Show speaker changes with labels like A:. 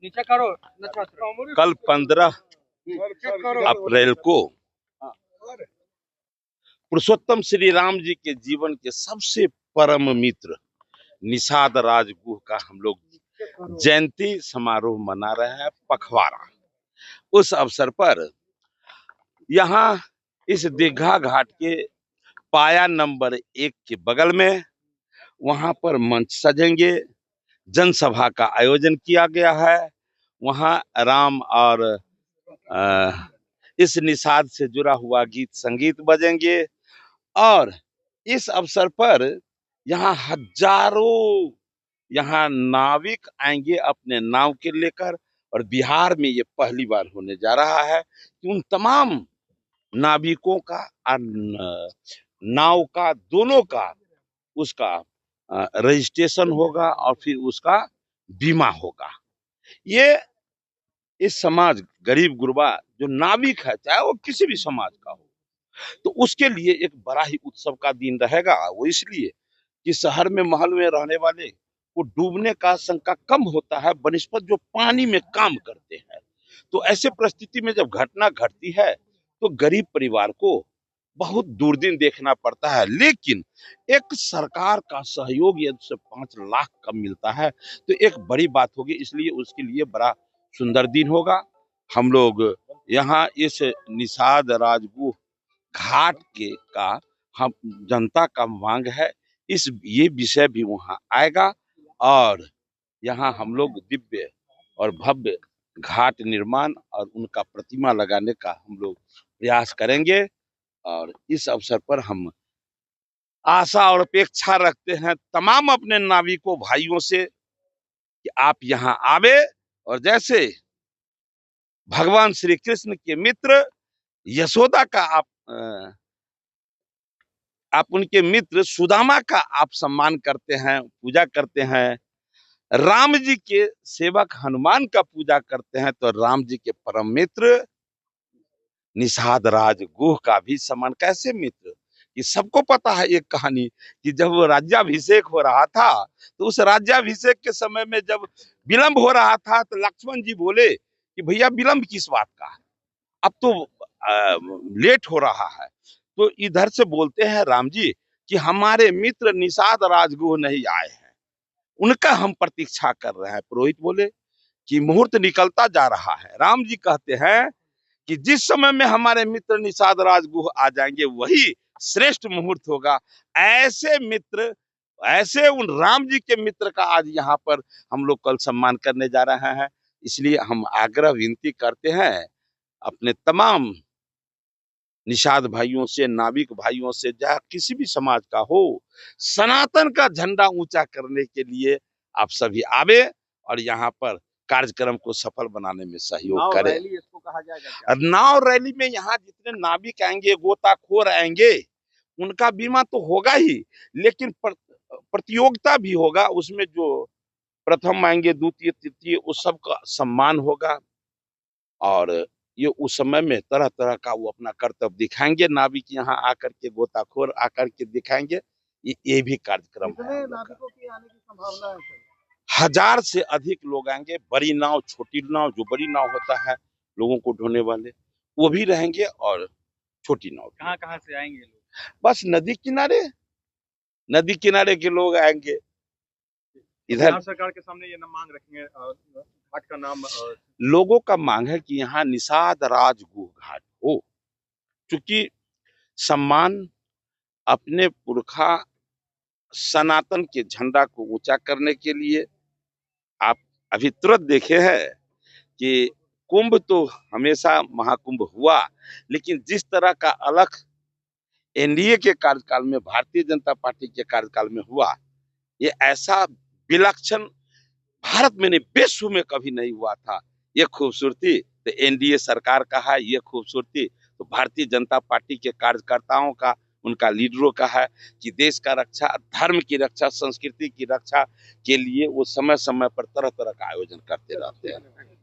A: कल 15 अप्रैल को पुरुषोत्तम श्री राम जी के जीवन के सबसे परम मित्र निषाद राज गुह का हम लोग जयंती समारोह मना रहे हैं पखवाड़ा। उस अवसर पर यहाँ इस दीघा घाट के पाया नंबर 1 के बगल में वहां पर मंच सजेंगे, जनसभा का आयोजन किया गया है। वहां राम और इस निषाद से जुड़ा हुआ गीत संगीत बजेंगे और इस अवसर पर यहाँ हजारों नाविक आएंगे अपने नाव के लेकर। और बिहार में ये पहली बार होने जा रहा है कि उन तमाम नाविकों का नाव का दोनों का उसका रजिस्ट्रेशन होगा और फिर उसका बीमा होगा। ये इस समाज गरीब गुरबा जो नाविक है, चाहे वो किसी भी समाज का हो, तो उसके लिए एक बड़ा ही उत्सव का दिन रहेगा। वो इसलिए कि शहर में महल में रहने वाले को डूबने का आशंका कम होता है बनिस्पत जो पानी में काम करते हैं। तो ऐसे परिस्थिति में जब घटना घटती है तो गरीब परिवार को बहुत दूरदीन देखना पड़ता है, लेकिन एक सरकार का सहयोग यदि से 5 लाख का मिलता है तो एक बड़ी बात होगी। इसलिए उसके लिए बड़ा सुंदर दिन होगा। हम लोग यहाँ इस निषाद राजगुह घाट के का हम जनता का मांग है, ये विषय भी वहाँ आएगा और यहाँ हम लोग दिव्य और भव्य घाट निर्माण और उनका प्रतिमा लगाने का हम लोग प्रयास करेंगे। और इस अवसर पर हम आशा और अपेक्षा रखते हैं तमाम अपने नाविकों भाइयों से कि आप यहाँ आवे और जैसे भगवान श्री कृष्ण के मित्र यशोदा का आप उनके मित्र सुदामा का आप सम्मान करते हैं, पूजा करते हैं, राम जी के सेवक हनुमान का पूजा करते हैं, तो राम जी के परम मित्र निषाद राज गुह का भी सम्मान कैसे मित्र। कि सबको पता है एक कहानी कि जब राज्याभिषेक हो रहा था तो उस राज्याभिषेक के समय में जब विलंब हो रहा था तो लक्ष्मण जी बोले कि भैया विलंब किस बात का है, अब तो लेट हो रहा है। तो इधर से बोलते हैं राम जी कि हमारे मित्र निषाद राजगुह नहीं आए हैं, उनका हम प्रतीक्षा कर रहे हैं। पुरोहित बोले कि मुहूर्त निकलता जा रहा है। राम जी कहते हैं कि जिस समय में हमारे मित्र निषाद राजगुह आ जाएंगे वही श्रेष्ठ मुहूर्त होगा। ऐसे मित्र, ऐसे उन राम जी के मित्र का आज यहाँ पर हम लोग कल सम्मान करने जा रहे हैं। इसलिए हम आग्रह विनती करते हैं अपने तमाम निषाद भाइयों से, नाविक भाइयों से, जहाँ किसी भी समाज का हो, सनातन का झंडा ऊंचा करने के लिए आप सभी आवे और यहाँ पर कार्यक्रम को सफल बनाने में सहयोग करें।
B: इसको कहा जाएगा।
A: नाव रैली में यहाँ जितने नाविक आएंगे, गोताखोर आएंगे, उनका बीमा तो होगा ही, लेकिन प्रतियोगिता भी होगा। उसमें जो प्रथम आएंगे, द्वितीय, तृतीय, उस सब का सम्मान होगा और ये उस समय में तरह तरह का वो अपना कर्तव्य दिखाएंगे। नाविक यहाँ आकर के, गोताखोर आकर के दिखाएंगे। ये भी कार्यक्रम है।
B: नाविकों की आने की संभावना है?
A: 1000 से अधिक लोग आएंगे। बड़ी नाव, छोटी नाव, जो बड़ी नाव होता है लोगों को ढोने वाले, वो भी रहेंगे और छोटी नाव।
B: कहाँ से आएंगे लोग?
A: बस नदी किनारे के लोग आएंगे। इधर
B: सरकार के सामने ये मांग रखेंगे, घाट का नाम
A: लोगों का मांग है कि यहाँ निषाद राजगुह घाट हो, क्योंकि सम्मान अपने पुरखा सनातन के झंडा को ऊंचा करने के लिए। आप अभी तुरंत देखे हैं कि कुंभ तो हमेशा महाकुंभ हुआ, लेकिन जिस तरह का अलख एनडीए के कार्यकाल में, भारतीय जनता पार्टी के कार्यकाल में हुआ, ये ऐसा विलक्षण भारत में नहीं, विश्व में कभी नहीं हुआ था। ये खूबसूरती तो एनडीए सरकार का है, ये खूबसूरती तो भारतीय जनता पार्टी के कार्यकर्ताओं का, उनका लीडरों का है कि देश का रक्षा, धर्म की रक्षा, संस्कृति की रक्षा के लिए वो समय समय पर तरह तरह का आयोजन करते रहते हैं।